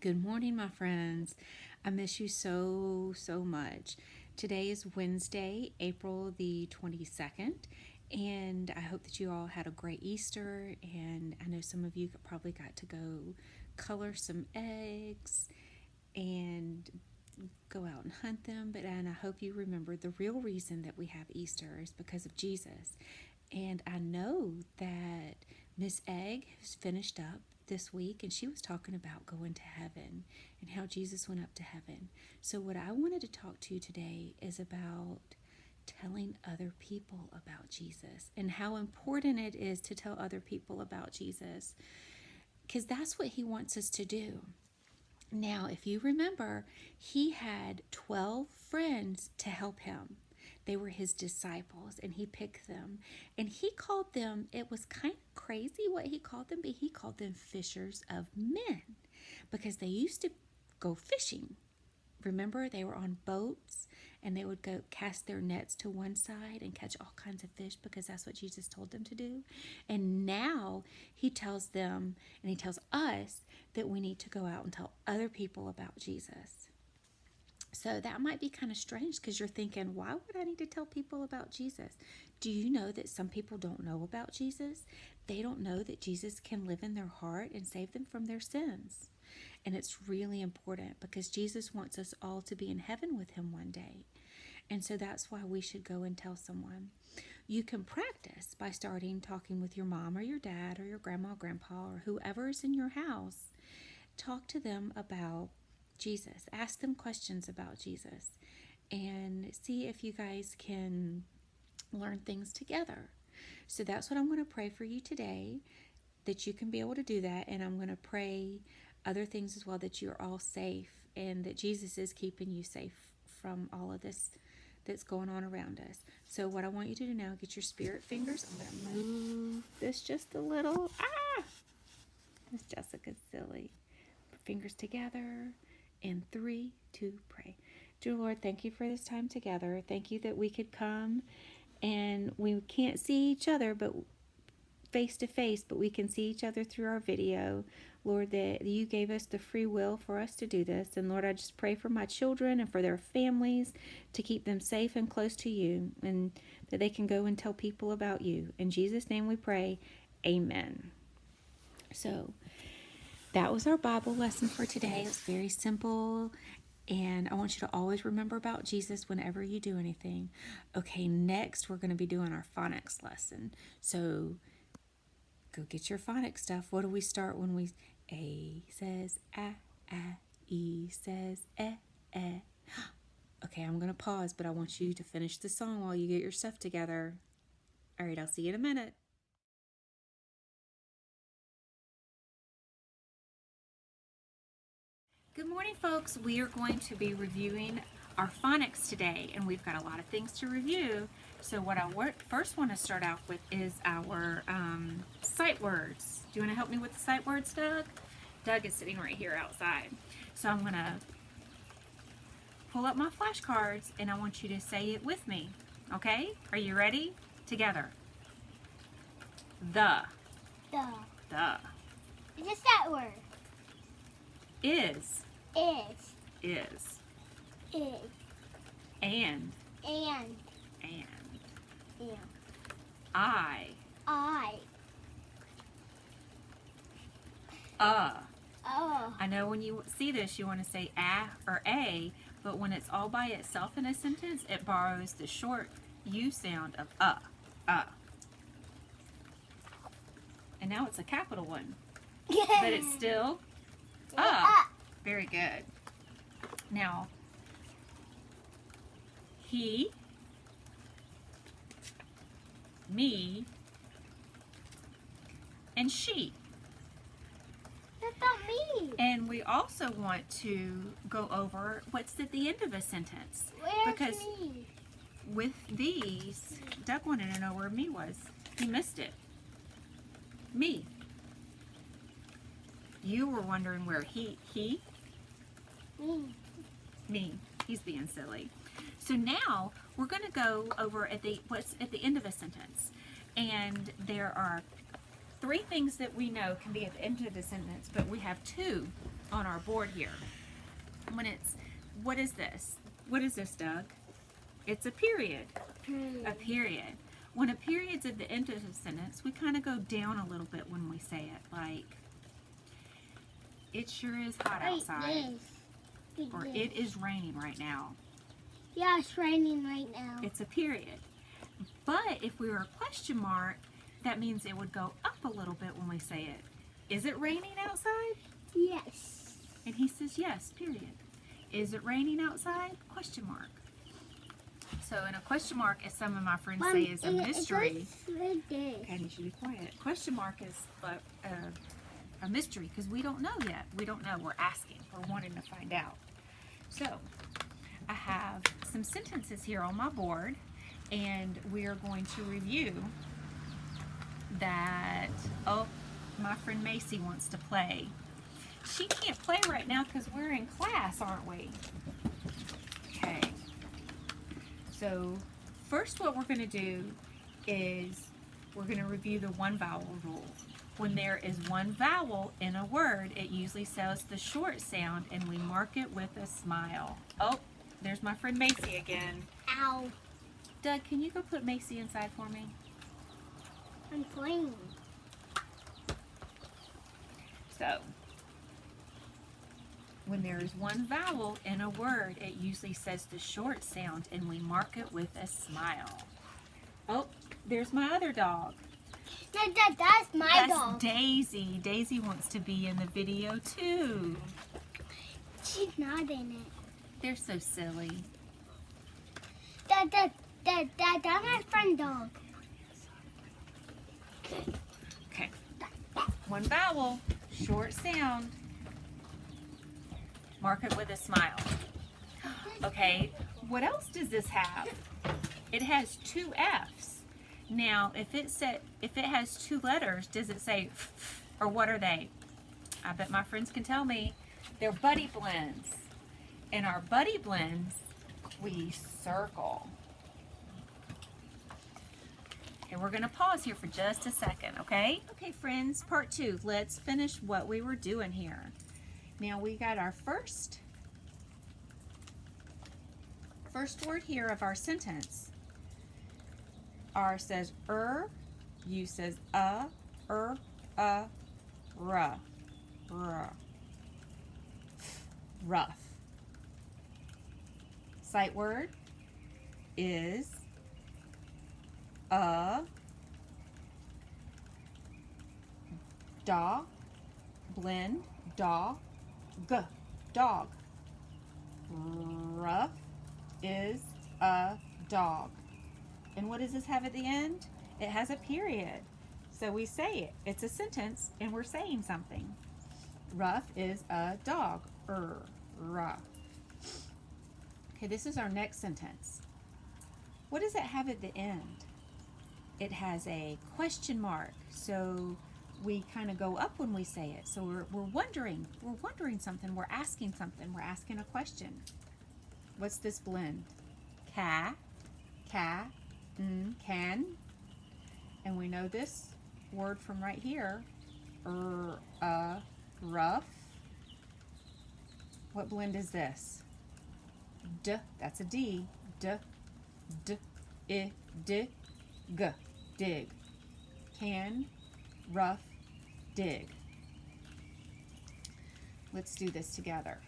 Good morning, my friends. I miss you so much. Today is Wednesday, April the 22nd, and I hope that you all had a great Easter. And I know some of you probably got to go color some eggs and go out and hunt them. And I hope you remember the real reason that we have Easter is because of Jesus. And I know that Miss Egg has finished up this week and she was talking about going to heaven and how Jesus went up to heaven. So, what I wanted to talk to you today is about telling other people about Jesus and how important it is to tell other people about Jesus because that's what he wants us to do. Now, if you remember, he had 12 friends to help him. They were his disciples, and he picked them. And he called them, it was kind of crazy what he called them, but he called them fishers of men because they used to go fishing. Remember, they were on boats and they would go cast their nets to one side and catch all kinds of fish because that's what Jesus told them to do. And now he tells them and he tells us that we need to go out and tell other people about Jesus. So that might be kind of strange because you're thinking, why would I need to tell people about Jesus? Do you know that some people don't know about Jesus? They don't know that Jesus can live in their heart and save them from their sins. And it's really important because Jesus wants us all to be in heaven with him one day. And so that's why we should go and tell someone. You can practice by starting talking with your mom or your dad or your grandma or grandpa or whoever is in your house. Talk to them about Jesus. Ask them questions about Jesus and see if you guys can learn things together. So that's what I'm going to pray for you today, that you can be able to do that. And I'm going to pray other things as well, that you're all safe and that Jesus is keeping you safe from all of this that's going on around us. So what I want you to do now, get your spirit fingers. I'm going to move this just a little. Miss Jessica's silly. Fingers together. In 3, 2, pray. Dear Lord, thank you for this time together. Thank you that we could come and we can't see each other but face to face, but we can see each other through our video. Lord, that you gave us the free will for us to do this. And Lord, I just pray for my children and for their families to keep them safe and close to you and that they can go and tell people about you. In Jesus' name we pray. Amen. So that was our Bible lesson for today. It's very simple, and I want you to always remember about Jesus whenever you do anything. Okay, next we're going to be doing our phonics lesson. So go get your phonics stuff. What do we start when we... A says a, E says eh. Okay, I'm going to pause, but I want you to finish the song while you get your stuff together. All right, I'll see you in a minute. Good morning, folks. We are going to be reviewing our phonics today, and we've got a lot of things to review. So what I first want to start out with is our sight words. Do you want to help me with the sight words, Doug? Doug is sitting right here outside. So I'm going to pull up my flashcards, and I want you to say it with me. Okay? Are you ready? Together. The. The. Just that word. Is. Is. And. And. I. I. I know when you see this, you want to say or a, but when it's all by itself in a sentence, it borrows the short U sound of And now it's a capital one, but it's still Very good. Now, he, me, and she. That's not me. And we also want to go over what's at the end of a sentence. Where's because me? with these, Doug wanted to know where me was. He missed it. Me. You were wondering where he? Me. He's being silly. So now we're going to go over what's at the end of a sentence. And there are 3 things that we know can be at the end of the sentence, but we have 2 on our board here. When it's, what is this? What is this, Doug? It's a period. A period. When a period's at the end of a sentence, we kind of go down a little bit when we say it, like, it sure is hot outside. Or it is raining right now. Yeah, it's raining right now. It's a period. But if we were a question mark, that means it would go up a little bit when we say it. Is it raining outside? Yes. And he says yes, period. Is it raining outside? Question mark. So, and a question mark, as some of my friends say, is a mystery. Okay, you should be quiet. Question mark is a mystery because we don't know yet. We don't know. We're asking. We're wanting to find out. So, I have some sentences here on my board, and we are going to review that. Oh, my friend Macy wants to play. She can't play right now because we're in class, aren't we? Okay. So first what we're going to do is we're going to review the one vowel rule. When there is one vowel in a word, it usually says the short sound and we mark it with a smile. Oh, there's my friend Macy again. Ow. Doug, can you go put Macy inside for me? I'm playing. So, when there is one vowel in a word, it usually says the short sound and we mark it with a smile. Oh, there's my other dog. That's my dog. That's Daisy. Daisy wants to be in the video too. She's not in it. They're so silly. That's my friend dog. Okay. One vowel, short sound. Mark it with a smile. Okay, what else does this have? It has two F's. Now, if it has two letters, does it say or what are they? I bet my friends can tell me. They're buddy blends. And our buddy blends, we circle. Okay, we're going to pause here for just a second, okay? Okay, friends, part 2. Let's finish what we were doing here. Now we got our first word here of our sentence. R says U says ruh. Rough. Sight word is dog, blend, dog. Dog. Rough is a dog. And what does this have at the end? It has a period. So we say it. It's a sentence and we're saying something. Rough is a dog. Rough. Okay, this is our next sentence. What does it have at the end? It has a question mark. So we kind of go up when we say it. So we're wondering something. We're asking something. We're asking a question. What's this blend? Can. And we know this word from right here. Rough. What blend is this? That's a D. Dig. Dig. Can. Rough. Dig. Let's do this together.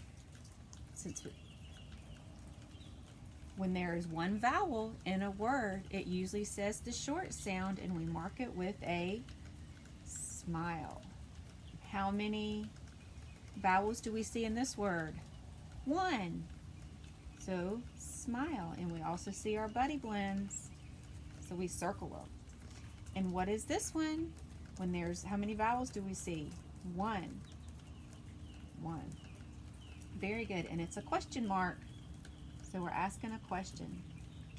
When there is one vowel in a word, it usually says the short sound and we mark it with a smile. How many vowels do we see in this word? 1. So smile. And we also see our buddy blends. So we circle them. And what is this one? When there's, how many vowels do we see? 1. Very good. And it's a question mark. So we're asking a question.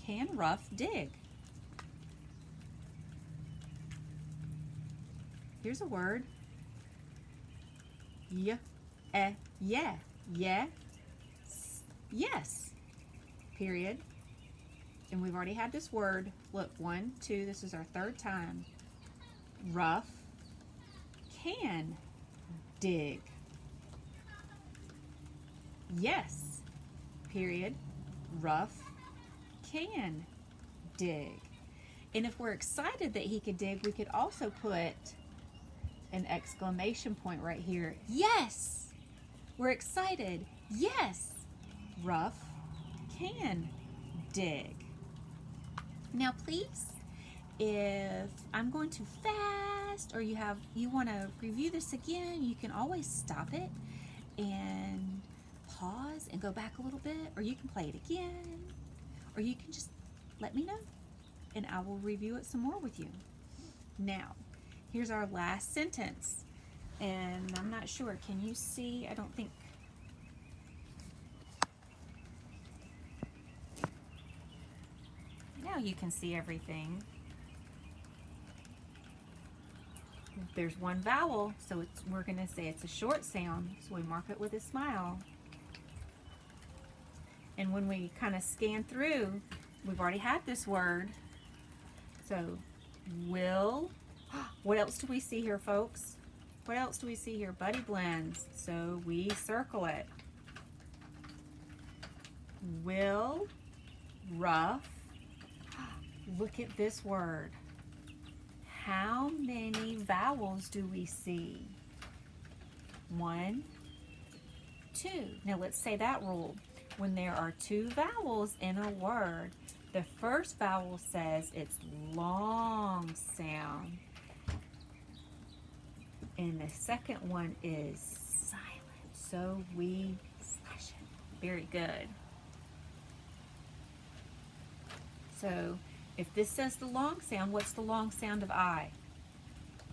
Can rough dig? Here's a word. Yeah. Yes. Period. And we've already had this word. Look, 1, 2, this is our third time. Rough can dig. Yes, period, rough, can dig. And if we're excited that he could dig, we could also put an exclamation point right here. Yes, we're excited. Yes, rough can dig. Now, please, if I'm going too fast or you want to review this again, you can always stop it and pause and go back a little bit, or you can play it again, or you can just let me know and I will review it some more with you. Now, here's our last sentence. And I'm not sure, can you see? I don't think. Now you can see everything. There's one vowel, so we're going to say it's a short sound, so we mark it with a smile. And when we kind of scan through, we've already had this word. So, will. What else do we see here, folks? What else do we see here? Buddy blends. So we circle it. Will, rough. Look at this word. How many vowels do we see? 1, 2. Now let's say that rule. When there are 2 vowels in a word, the first vowel says its long sound, and the second one is silent. So we slash it. Very good. So if this says the long sound, what's the long sound of I?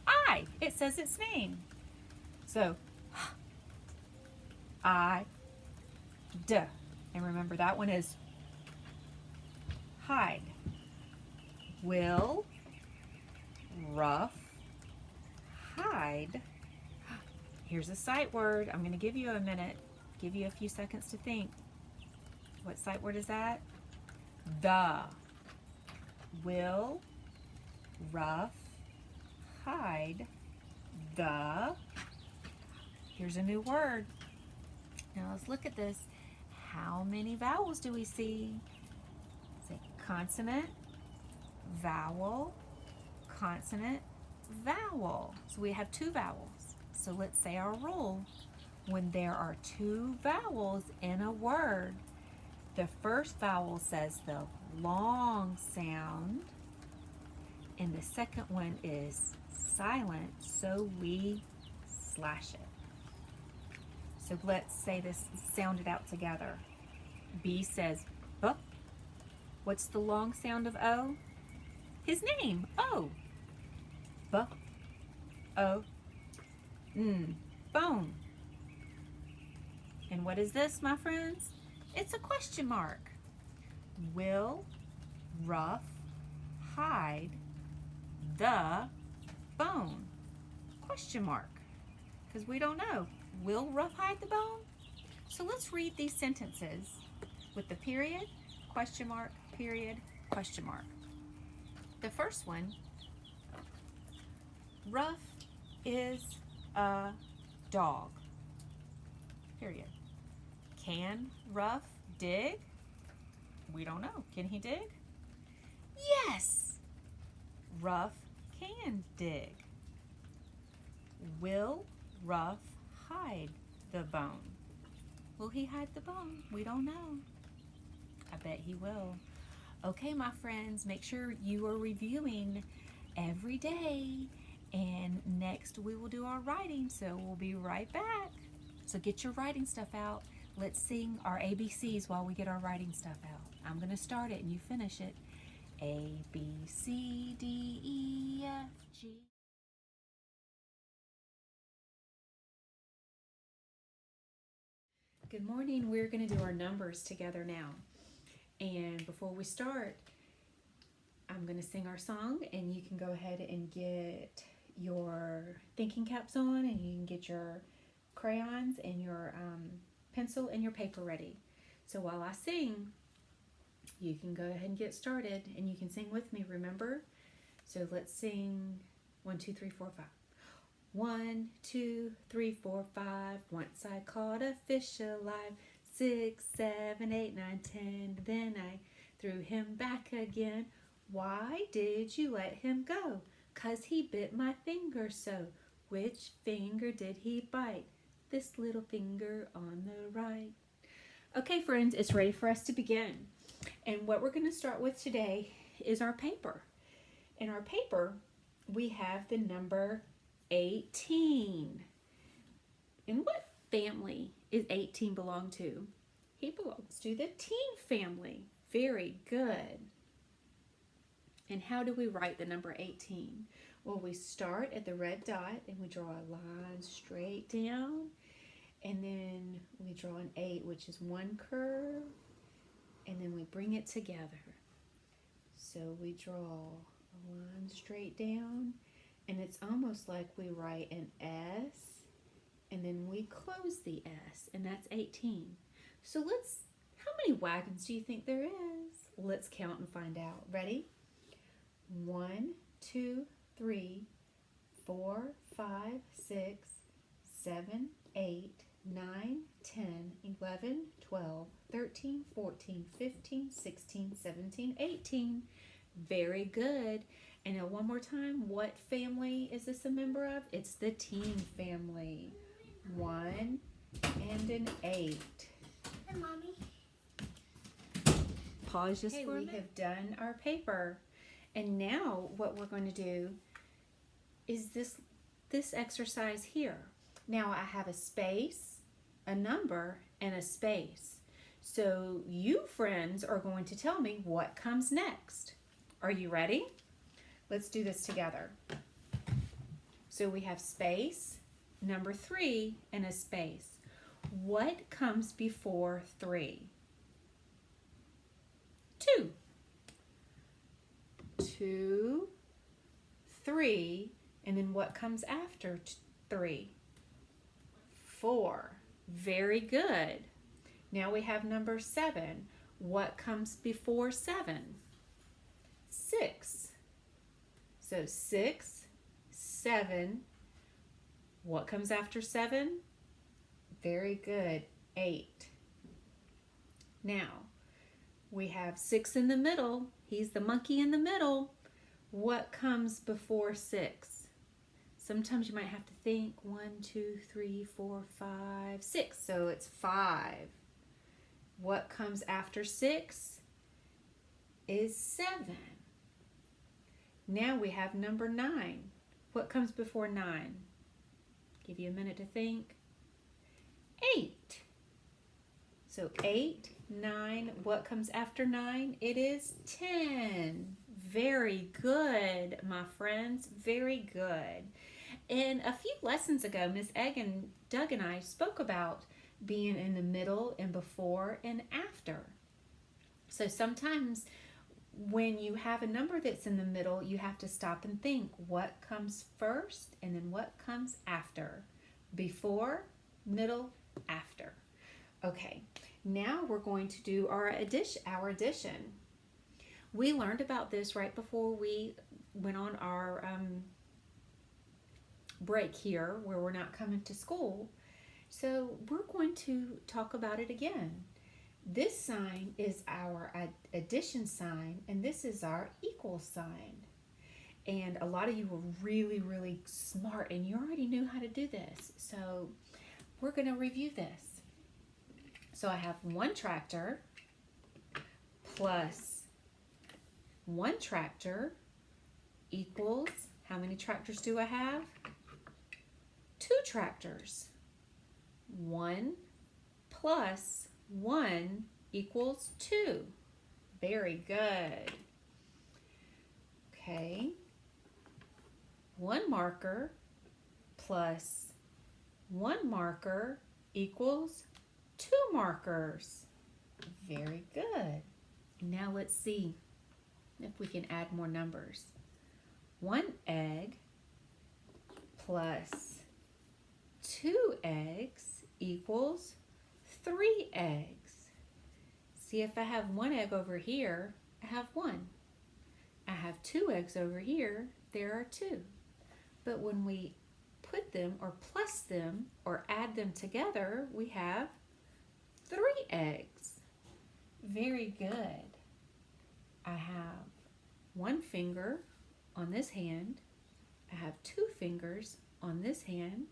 I. It says its name. So I, D. And remember that one is hide. Will, rough, hide. Here's a sight word. I'm going to give you a minute, give you a few seconds to think. What sight word is that? The. Will, rough, hide, the. Here's a new word. Now let's look at this. How many vowels do we see? Say consonant, vowel, consonant, vowel. So we have 2 vowels. So let's say our rule. When there are 2 vowels in a word, the first vowel says the long sound, and the second one is silent, so we slash it. So let's say this, sound it out together. B says B. What's the long sound of O? His name, O. B, O, N, bone. And what is this, my friends? It's a question mark. Will, rough, hide, the bone? Question mark. Because we don't know. Will rough hide the bone? So let's read these sentences with the period, question mark, period, question mark. The first one, rough is a dog. Period. Can rough dig? We don't know. Can he dig? Yes! Rough can dig. Will rough hide the bone? Will he hide the bone? We don't know. I bet he will. Okay, my friends, make sure you are reviewing every day. And next we will do our writing, so we'll be right back. So get your writing stuff out. Let's sing our ABCs while we get our writing stuff out. I'm going to start it and you finish it. A, B, C, D, E, F, G. Good morning. We're going to do our numbers together now. And before we start, I'm going to sing our song, and you can go ahead and get your thinking caps on, and you can get your crayons and your pencil and your paper ready. So while I sing, you can go ahead and get started, and you can sing with me, remember? So let's sing 1, 2, 3, 4, 5. 1, 2, 3, 4, 5. Once I caught a fish alive, 6, 7, 8, 9, 10. Then I threw him back again. Why did you let him go? 'Cause he bit my finger so. Which finger did he bite? This little finger on the right. Okay, friends, it's ready for us to begin. And what we're going to start with today is our paper. In our paper, we have the number 18. And what family is 18 belong to? He belongs to the teen family. Very good. And how do we write the number 18? Well, we start at the red dot and we draw a line straight down. And then we draw an 8, which is one curve. And then we bring it together. So we draw a line straight down. And it's almost like we write an S. And then we close the S. And that's 18. So how many wagons do you think there is? Let's count and find out. Ready? 1, 2, 3, 4, 5, 6, 7, 8, 9, 10, 11, 12, 13, 14, 15, 16, 17, 18. Very good. And now one more time, what family is this a member of? It's the teen family. 1 and an 8. Hey, Mommy. Pause just for a minute. We have done our paper. And now what we're going to do is this exercise here. Now I have a space, a number, and a space. So you friends are going to tell me what comes next. Are you ready? Let's do this together. So we have space, number 3, and a space. What comes before 3? 2. 2, 3, and then what comes after 3? 4. Very good. Now we have number 7. What comes before 7? 6. So 6, 7. What comes after 7? Very good. 8. Now, we have 6 in the middle. He's the monkey in the middle. What comes before 6? Sometimes you might have to think 1, 2, 3, 4, 5, 6. So it's 5. What comes after 6 is 7. Now we have number 9. What comes before 9? Give you a minute to think. 8. So 8, 9. What comes after 9? It is 10. Very good, my friends. Very good. And a few lessons ago, Miss Egg and Doug and I spoke about being in the middle and before and after. So sometimes when you have a number that's in the middle, you have to stop and think what comes first and then what comes after. Before, middle, after. Okay, now we're going to do our addition. We learned about this right before we went on our break here where we're not coming to school. So we're going to talk about it again. This sign is our addition sign, and this is our equal sign. And a lot of you were really, really smart, and you already knew how to do this. So we're going to review this. So I have 1 tractor plus 1 tractor equals, how many tractors do I have? 2 tractors. 1 plus 1 equals 2. Very good. Okay. 1 marker plus 1 marker equals 2 markers. Very good. Now let's see if we can add more numbers. 1 egg plus 2 eggs equals 3 eggs. See, if I have 1 egg over here, I have 1. I have 2 eggs over here, there are 2. But when we put them or plus them or add them together, we have 3 Very good. I have one finger on this hand. I have two fingers on this hand.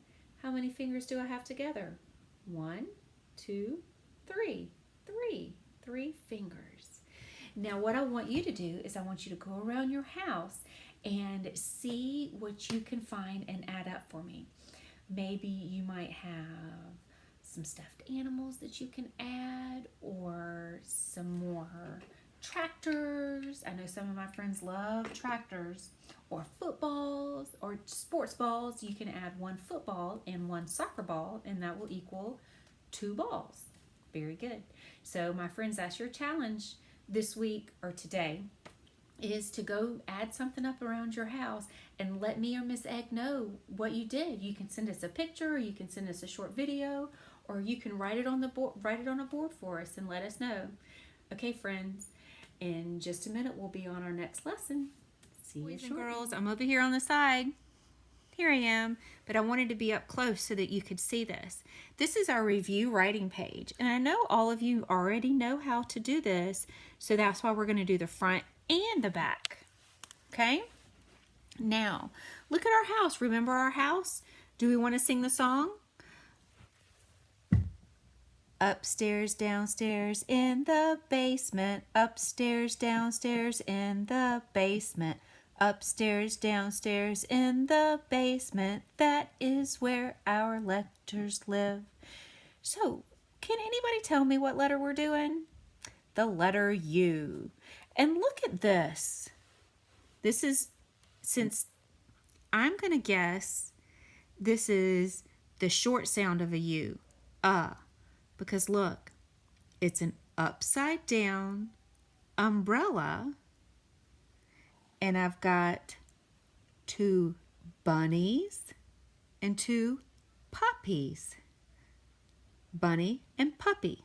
How many fingers do I have together? 1, 2, 3. Three fingers. Now what I want you to do is I want you to go around your house and see what you can find and add up for me. Maybe you might have some stuffed animals that you can add, or some more tractors. I know some of my friends love tractors, or footballs, or sports balls. You can add one football and one soccer ball, and that will equal 2 balls. Very good. So my friends, that's your challenge this week or today, is to go add something up around your house and let me or Miss Egg know what you did. You can send us a picture, or you can send us a short video, or you can write it on the board, write it on a board for us and let us know. Okay, friends, in just a minute we'll be on our next lesson. See you shortly. Girls, I'm over here on the side. Here I am, but I wanted to be up close so that you could see this. This is our review writing page, and I know all of you already know how to do this, so that's why we're going to do the front and the back. Okay? Now, look at our house. Remember our house? Do we want to sing the song? Upstairs, downstairs, in the basement. Upstairs, downstairs, in the basement. Upstairs, downstairs, in the basement. That is where our letters live. So, can anybody tell me what letter we're doing? The letter U. And look at this. This is, since I'm going to guess this is the short sound of a U. Because look, it's an upside down umbrella, and I've got 2 bunnies and 2 puppies. Bunny and puppy.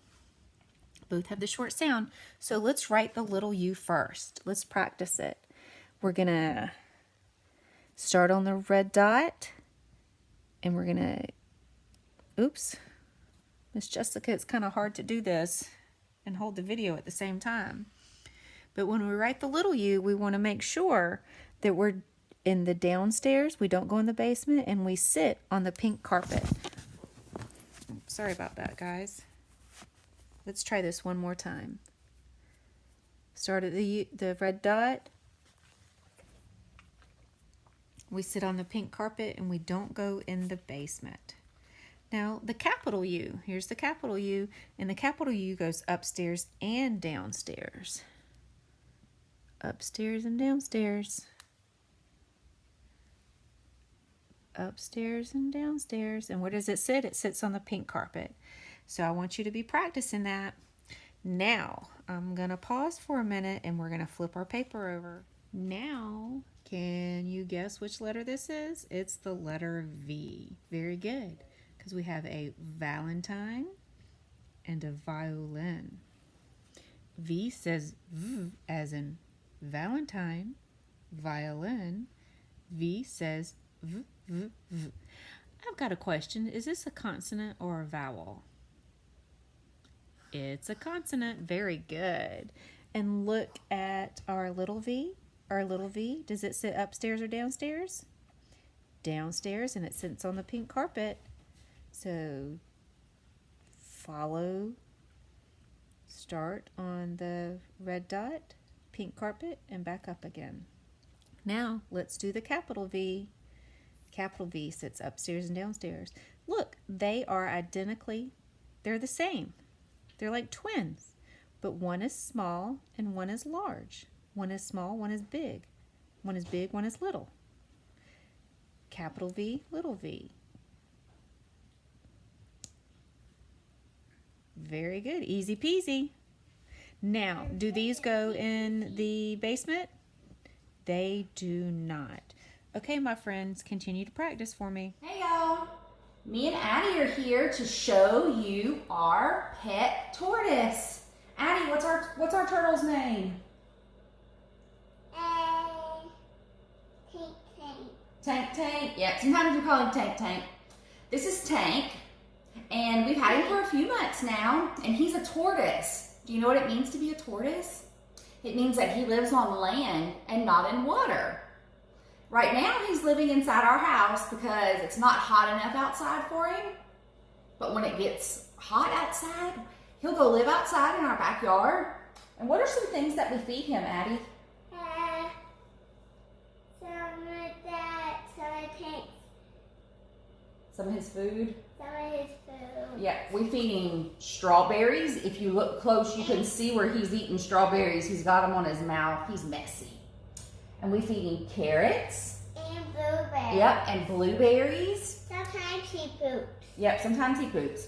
Both have the short sound. So let's write the little U first. Let's practice it. We're going to start on the red dot, and we're going to, oops, Miss Jessica, it's kind of hard to do this and hold the video at the same time. But when we write the little U, we want to make sure that we're in the downstairs, we don't go in the basement, and we sit on the pink carpet. Sorry about that, guys. Let's try this one more time. Start at the red dot. We sit on the pink carpet, and we don't go in the basement. Now, the capital U. Here's the capital U, and the capital U goes upstairs and downstairs. Upstairs and downstairs. Upstairs and downstairs. And where does it sit? It sits on the pink carpet. So I want you to be practicing that. Now, I'm going to pause for a minute, and we're going to flip our paper over. Now, can you guess which letter this is? It's the letter V. Very good, because we have a Valentine and a violin. V says V as in Valentine. Violin. V says V, V, V. I've got a question. Is this a consonant or a vowel? It's a consonant. Very good. And look at our little V. Our little V. Does it sit upstairs or downstairs? Downstairs, and it sits on the pink carpet. So follow, start on the red dot, pink carpet, and back up again. Now let's do the capital V. Capital V sits upstairs and downstairs. Look, they are identically, they're the same. They're like twins, but one is small and one is large. One is small, one is big. One is big, one is little. Capital V, little v. Very good, easy peasy. Now, do these go in the basement? They do not. Okay, my friends, continue to practice for me. Hey y'all, me and Addie are here to show you our pet tortoise. Addie, what's our turtle's name? Tank. Tank. Yeah, sometimes we call him Tank. This is Tank, and we've had him for a few months now, and he's a tortoise. Do you know what it means to be a tortoise? It means that he lives on land and not in water. Right now, he's living inside our house because it's not hot enough outside for him. But when it gets hot outside, he'll go live outside in our backyard. And what are some things that we feed him, Addie? Some of his food? Yeah, we feed him strawberries. If you look close, you can see where he's eating strawberries. He's got them on his mouth. He's messy. And we feed him carrots. And blueberries. Yep, and blueberries. Sometimes he poops. Yep, sometimes he poops.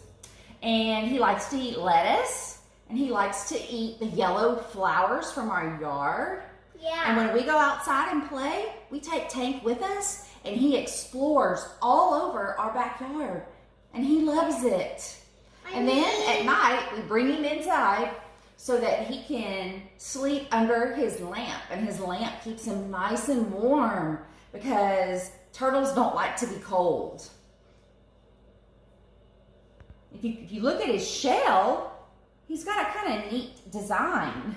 And he likes to eat lettuce. And he likes to eat the yellow flowers from our yard. Yeah. And when we go outside and play, we take Tank with us. And he explores all over our backyard. And he loves it. And then at night, we bring him inside so that he can sleep under his lamp. And his lamp keeps him nice and warm because turtles don't like to be cold. If you look at his shell, he's got a kind of neat design.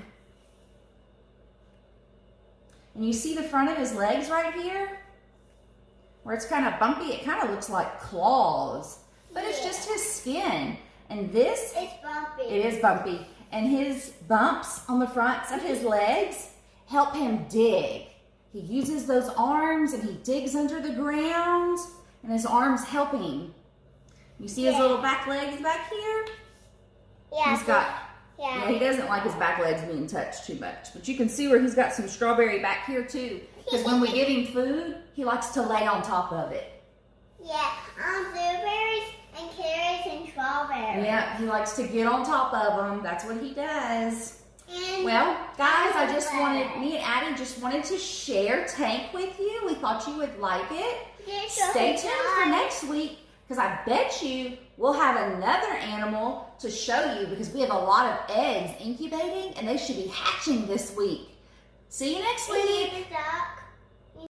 And you see the front of his legs right here? Where it's kind of bumpy, it kind of looks like claws. But it's just his skin. And this, It's bumpy. it is bumpy. And his bumps on the fronts of his legs help him dig. He uses those arms and he digs under the ground. And his arms help him. You see his little back legs back here? Yeah. He's got, yeah, he doesn't like his back legs being touched too much. But you can see where he's got some strawberry back here too. Because when we give him food, he likes to lay on top of it. Yeah. Blueberries and carrots and strawberries. Yeah, he likes to get on top of them. That's what he does. And Well, guys, me and Addie just wanted to share Tank with you. We thought you would like it. Stay tuned for next week because I bet you we'll have another animal to show you because we have a lot of eggs incubating and they should be hatching this week. See you next week. the duck.